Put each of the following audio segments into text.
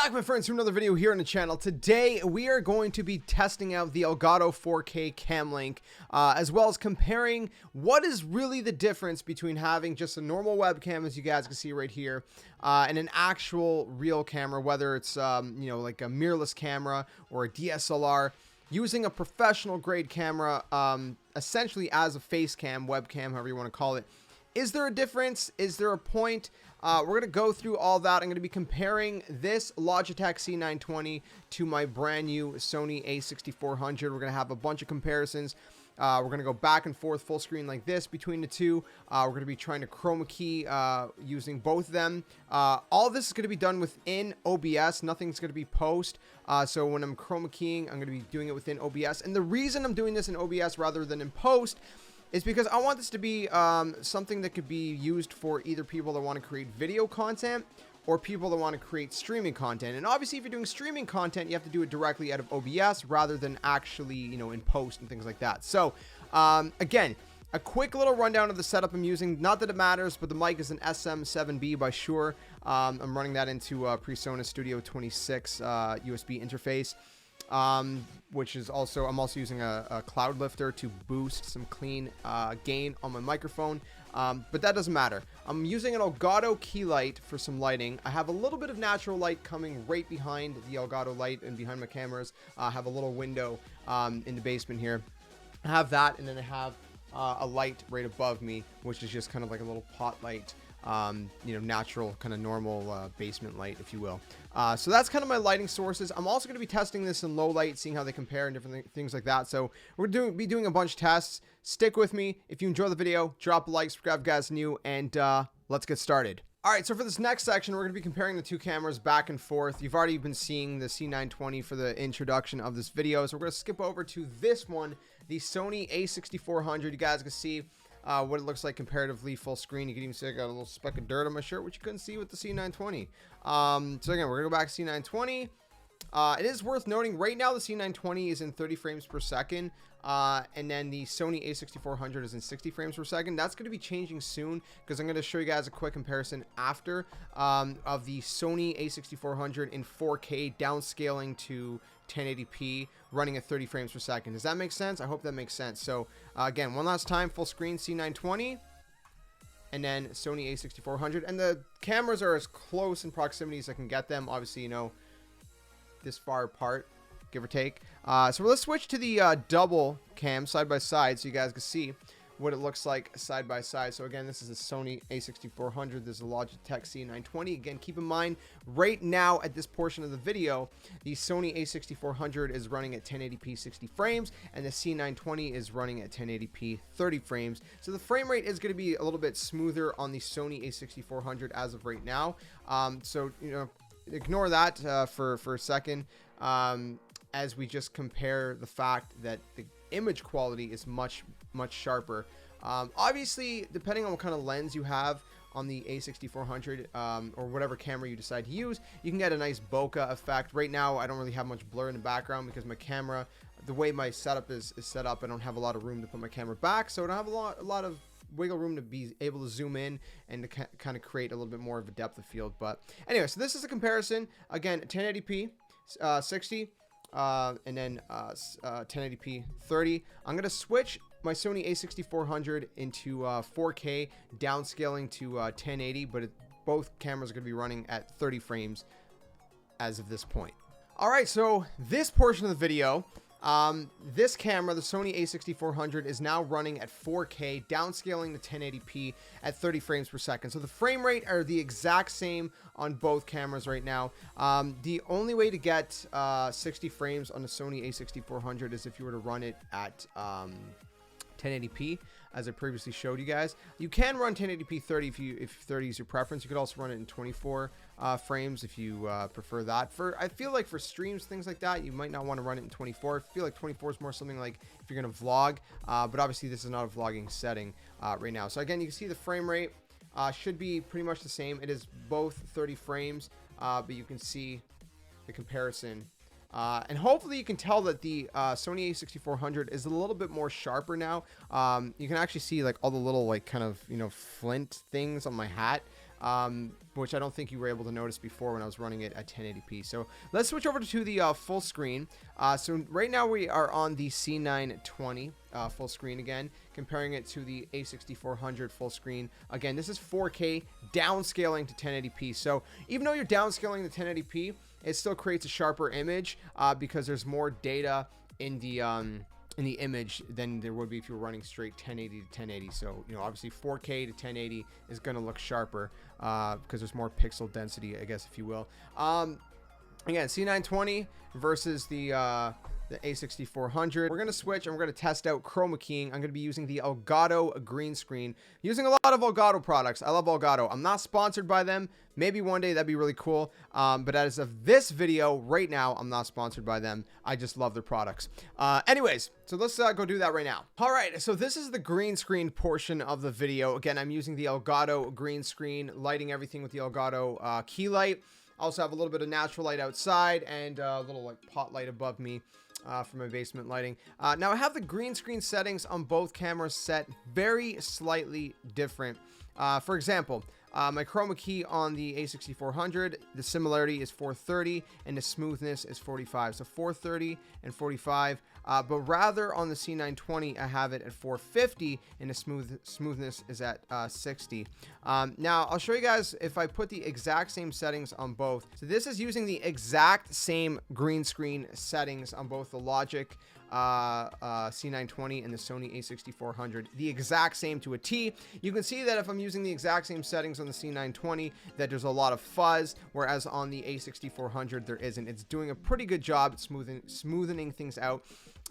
back, my friends, to another video here on the channel. Today we are going to be testing out the Elgato 4K Cam Link, as well as comparing what is really the difference between having just a normal webcam, as you guys can see right here, and an actual real camera, whether it's like a mirrorless camera or a DSLR, using a professional grade camera, essentially as a face cam, webcam, however you want to call it. Is there a difference? Is there a point? We're going to go through all that. I'm going to be comparing this Logitech C920 to my brand new Sony A6400. We're going to have a bunch of comparisons. We're going to go back and forth full screen like this between the two. We're going to be trying to chroma key using both of them. All this is going to be done within OBS. Nothing's going to be post. So when I'm chroma keying, I'm going to be doing it within OBS. And the reason I'm doing this in OBS rather than in post is because I want this to be something that could be used for either people that want to create video content or people that want to create streaming content. And obviously, if you're doing streaming content, you have to do it directly out of OBS rather than actually, in post and things like that. So, again, a quick little rundown of the setup I'm using. Not that it matters, but the mic is an SM7B by Shure. I'm running that into Presonus Studio 26 USB interface. Which is also, I'm also using a CLOUDLIFTER to boost some clean gain on my microphone, but that doesn't matter. I'm using an Elgato key light for some lighting. I have a little bit of natural light coming right behind the Elgato light and behind my cameras. I have a little window in the basement here. I have that, and then I have a light right above me, which is just kind of like a little pot light. Natural kind of normal basement light, if you will. So that's kind of my lighting sources. I'm also going to be testing this in low light, seeing how they compare and different things like that. So we're be doing a bunch of tests. Stick with me. If you enjoy the video, drop a like, subscribe if you guys are new, and let's get started. All right, so for this next section, we're going to be comparing the two cameras back and forth. You've already been seeing the C920 for the introduction of this video, so we're going to skip over to this one, the Sony A6400. You guys can see what it looks like comparatively full screen. You can even see I got a little speck of dirt on my shirt, which you couldn't see with the C920. So again, we're gonna go back to C920. It is worth noting right now the C920 is in 30 frames per second, and then the Sony A6400 is in 60 frames per second. That's going to be changing soon because I'm going to show you guys a quick comparison after of the Sony A6400 in 4K downscaling to 1080p running at 30 frames per second. Does that make sense? I hope that makes sense. So again, one last time, full screen C920 and then Sony A6400, and the cameras are as close in proximity as I can get them. Obviously, this far apart, give or take. So let's switch to the double cam side by side so you guys can see what it looks like side by side. So again, this is a Sony A6400. This is a Logitech C920. Again, keep in mind, right now at this portion of the video, the Sony A6400 is running at 1080p 60 frames, and the C920 is running at 1080p 30 frames. So the frame rate is going to be a little bit smoother on the Sony A6400 as of right now. Ignore that for a second, as we just compare the fact that the image quality is much sharper. Obviously, depending on what kind of lens you have on the A6400 or whatever camera you decide to use, you can get a nice bokeh effect. Right now, I don't really have much blur in the background because my camera, the way my setup is set up, I don't have a lot of room to put my camera back, so I don't have a lot of wiggle room to be able to zoom in and to kind of create a little bit more of a depth of field. But anyway, so this is a comparison. Again, 1080p 60 and then 1080p 30. I'm going to switch my Sony A6400 into 4K downscaling to 1080, but both cameras are going to be running at 30 frames as of this point. All right, so this portion of the video, this camera, the Sony A6400, is now running at 4K, downscaling to 1080p at 30 frames per second. So the frame rate are the exact same on both cameras right now. The only way to get 60 frames on the Sony A6400 is if you were to run it at 1080p, as I previously showed you guys. You can run 1080p 30 if 30 is your preference. You could also run it in 24 frames if you prefer that. I feel like for streams, things like that, you might not want to run it in 24. I feel like 24 is more something like if you're going to vlog, but obviously this is not a vlogging setting right now. So again, you can see the frame rate should be pretty much the same. It is both 30 frames, but you can see the comparison. And hopefully you can tell that the Sony A6400 is a little bit more sharper now. You can actually see like all the little kind of flint things on my hat. which I don't think you were able to notice before when I was running it at 1080p. So let's switch over to the full screen. So right now we are on the C920 full screen again, comparing it to the A6400 full screen. Again, this is 4K downscaling to 1080p. So even though you're downscaling to 1080p, it still creates a sharper image because there's more data in the image than there would be if you were running straight 1080 to 1080. So, you know, obviously 4K to 1080 is going to look sharper because there's more pixel density, I guess, if you will. Again, C920 versus the A6400. We're going to switch and we're going to test out chroma keying. I'm going to be using the Elgato green screen, using a lot of Elgato products. I love Elgato. I'm not sponsored by them. Maybe one day that'd be really cool. But as of this video right now, I'm not sponsored by them. I just love their products. Anyways, so let's go do that right now. All right, so this is the green screen portion of the video. Again, I'm using the Elgato green screen, lighting everything with the Elgato key light. I also have a little bit of natural light outside and a little like pot light above me for my basement lighting. Now I have the green screen settings on both cameras set very slightly different. For example, my chroma key on the A6400, the similarity is 430 and the smoothness is 45. So 430 and 45, but rather on the C920, I have it at 450 and the smoothness is at 60. Now I'll show you guys if I put the exact same settings on both. So this is using the exact same green screen settings on both the Logic C920 and the Sony A6400, the exact same to a T. You can see that if I'm using the exact same settings on the C920, that there's a lot of fuzz, whereas on the A6400 there isn't. It's doing a pretty good job at smoothening things out.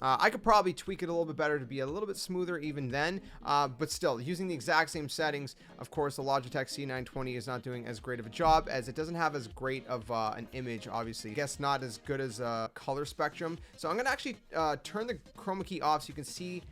I could probably tweak it a little bit better to be a little bit smoother even then, but still, using the exact same settings. Of course, the Logitech C920 is not doing as great of a job, as it doesn't have as great of an image, obviously. I guess not as good as a color spectrum. So I'm going to actually turn the chroma key off so you can see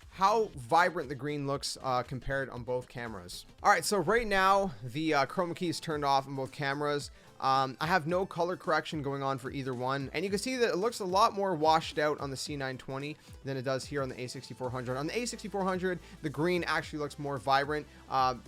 how vibrant the green looks compared on both cameras. All right, so right now the chroma key is turned off on both cameras. I have no color correction going on for either one, and you can see that it looks a lot more washed out on the C920 than it does here on the A6400. On the A6400, the green actually looks more vibrant.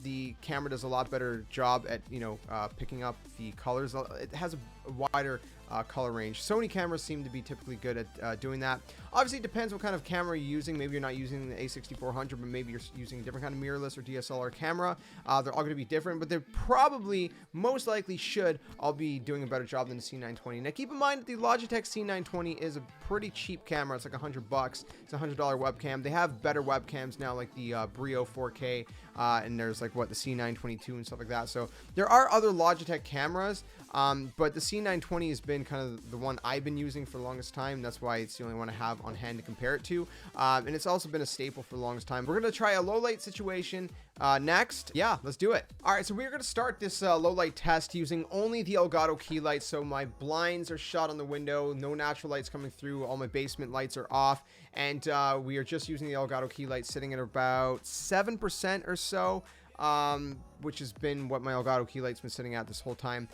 The camera does a lot better job at, you know, picking up the colors. It has a wider color range. Sony cameras seem to be typically good at doing that. Obviously, it depends what kind of camera you're using. Maybe you're not using the A6400, but maybe you're using a different kind of mirrorless or DSLR camera. They're all going to be different, but they probably, most likely, should all be doing a better job than the C920. Now, keep in mind that the Logitech C920 is a pretty cheap camera. It's like $100. It's a $100 webcam. They have better webcams now, like the Brio 4K, and there's like, what, the C922 and stuff like that. So there are other Logitech cameras, but the C920 has been kind of the one I've been using for the longest time. That's why it's the only one I have on hand to compare it to, and it's also been a staple for the longest time. We're going to try a low light situation next. Yeah, let's do it. All right, so we're going to start this low light test using only the Elgato key light. So my blinds are shut on the window, no natural lights coming through, all my basement lights are off, and we are just using the Elgato key light, sitting at about 7% or so, which has been what my Elgato key light's been sitting at this whole time.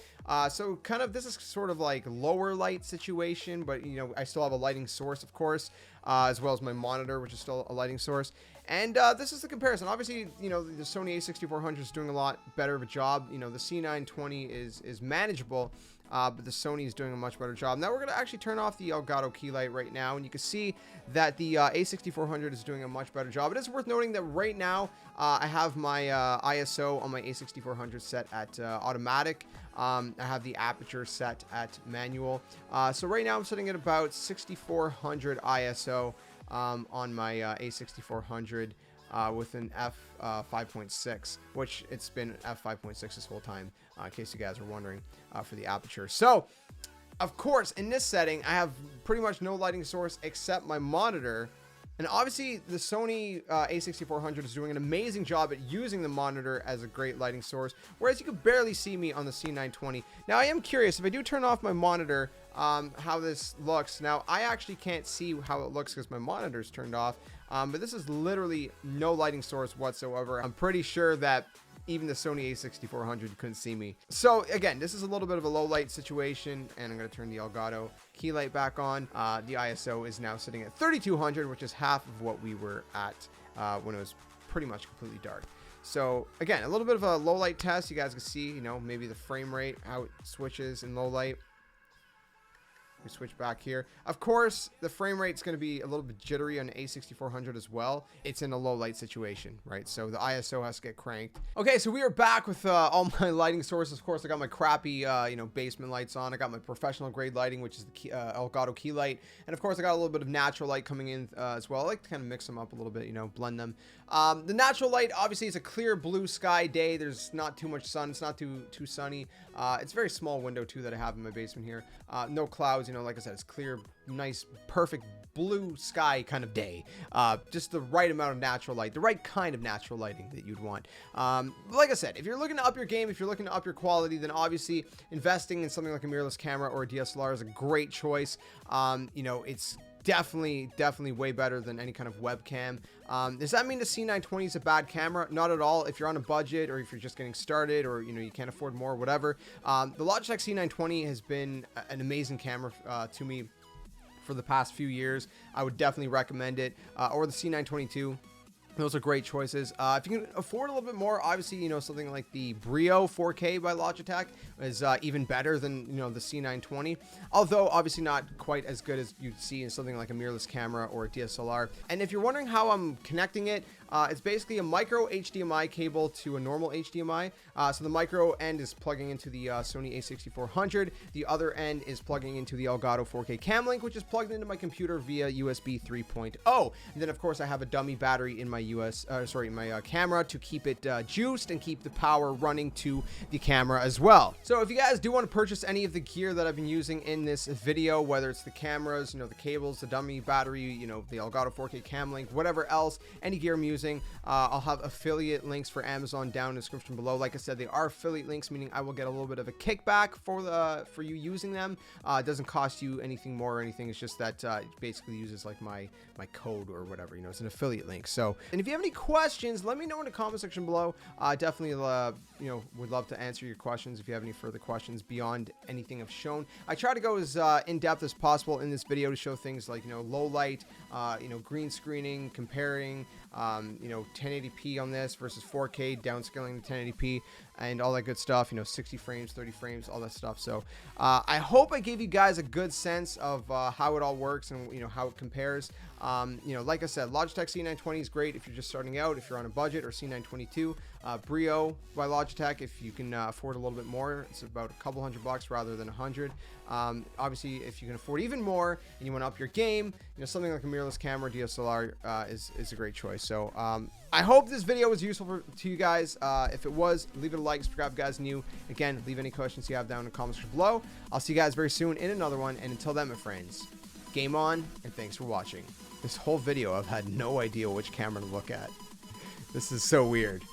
So kind of, this is sort of like lower light situation, but you know, I still have a lighting source, of course, as well as my monitor, which is still a lighting source. And this is the comparison. Obviously, you know, the Sony A6400 is doing a lot better of a job. You know, the C920 is manageable, but the Sony is doing a much better job. Now we're going to actually turn off the Elgato key light right now, and you can see that the A6400 is doing a much better job. It is worth noting that right now I have my ISO on my A6400 set at automatic. I have the aperture set at manual. So right now I'm sitting at about 6400 ISO on my A6400 with an f5.6, which it's been f5.6 this whole time, in case you guys are wondering, for the aperture. So of course, in this setting, I have pretty much no lighting source except my monitor. And obviously, the Sony A6400 is doing an amazing job at using the monitor as a great lighting source, whereas you can barely see me on the C920. Now, I am curious, if I do turn off my monitor, how this looks. Now, I actually can't see how it looks because my monitor's turned off, but this is literally no lighting source whatsoever. I'm pretty sure that even the Sony A6400 couldn't see me. So again, this is a little bit of a low light situation, and I'm going to turn the Elgato key light back on. The ISO is now sitting at 3200, which is half of what we were at when it was pretty much completely dark. So again, a little bit of a low light test. You guys can see, you know, maybe the frame rate, how it switches in low light. We switch back here. Of course, the frame rate is going to be a little bit jittery on A6400 as well. It's in a low light situation, right? So the ISO has to get cranked. Okay, so we are back with all my lighting sources. Of course, I got my crappy, you know, basement lights on. I got my professional grade lighting, which is the Elgato key light. And of course, I got a little bit of natural light coming in as well. I like to kind of mix them up a little bit, you know, blend them. The natural light, obviously, is a clear blue sky day. There's not too much sun. It's not too sunny. It's a very small window, too, that I have in my basement here. No clouds, you know, like I said, it's clear, nice, perfect blue sky kind of day. Just the right amount of natural light, the right kind of natural lighting that you'd want. Like I said, if you're looking to up your game, if you're looking to up your quality, then obviously investing in something like a mirrorless camera or a DSLR is a great choice. You know, it's definitely way better than any kind of webcam. Does that mean the C920 is a bad camera? Not at all. If you're on a budget, or if you're just getting started, or you know, you can't afford more, whatever. The Logitech C920 has been an amazing camera to me for the past few years. I would definitely recommend it, or the C922. Those are great choices. If you can afford a little bit more, obviously, you know, something like the Brio 4K by Logitech is even better than, you know, the C920. Although, obviously not quite as good as you'd see in something like a mirrorless camera or a DSLR. And if you're wondering how I'm connecting it, it's basically a micro HDMI cable to a normal HDMI. So the micro end is plugging into the Sony A6400. The other end is plugging into the Elgato 4K Cam Link, which is plugged into my computer via USB 3.0. And then, of course, I have a dummy battery in my my camera to keep it juiced and keep the power running to the camera as well. So if you guys do want to purchase any of the gear that I've been using in this video, whether it's the cameras, you know, the cables, the dummy battery, you know, the Elgato 4K Cam Link, whatever else, any gear I'm using, I'll have affiliate links for Amazon down in the description below. Like I said, they are affiliate links, meaning I will get a little bit of a kickback for you using them. It doesn't cost you anything more or anything. It's just that it basically uses like my code or whatever, you know, it's an affiliate link. So, and if you have any questions, let me know in the comment section below. Definitely, you know, would love to answer your questions if you have any further questions beyond anything I've shown. I try to go as in depth as possible in this video to show things like, you know, low light, you know, green screening, comparing, you know, 1080p on this versus 4K, downscaling to 1080p, and all that good stuff, you know, 60 frames, 30 frames, all that stuff. So I hope I gave you guys a good sense of how it all works and, you know, how it compares. You know, like I said, Logitech C920 is great if you're just starting out, if you're on a budget, or C922. Brio by Logitech, if you can afford a little bit more, it's about a couple $100 rather than 100. Obviously, if you can afford even more and you want to up your game, you know, something like a mirrorless camera, DSLR is a great choice. So I hope this video was useful to you guys. If it was, leave it a like, subscribe if you guys new. Again, leave any questions you have down in the comments below. I'll see you guys very soon in another one, and until then, my friends, game on, and thanks for watching. This whole video, I've had no idea which camera to look at. This is so weird.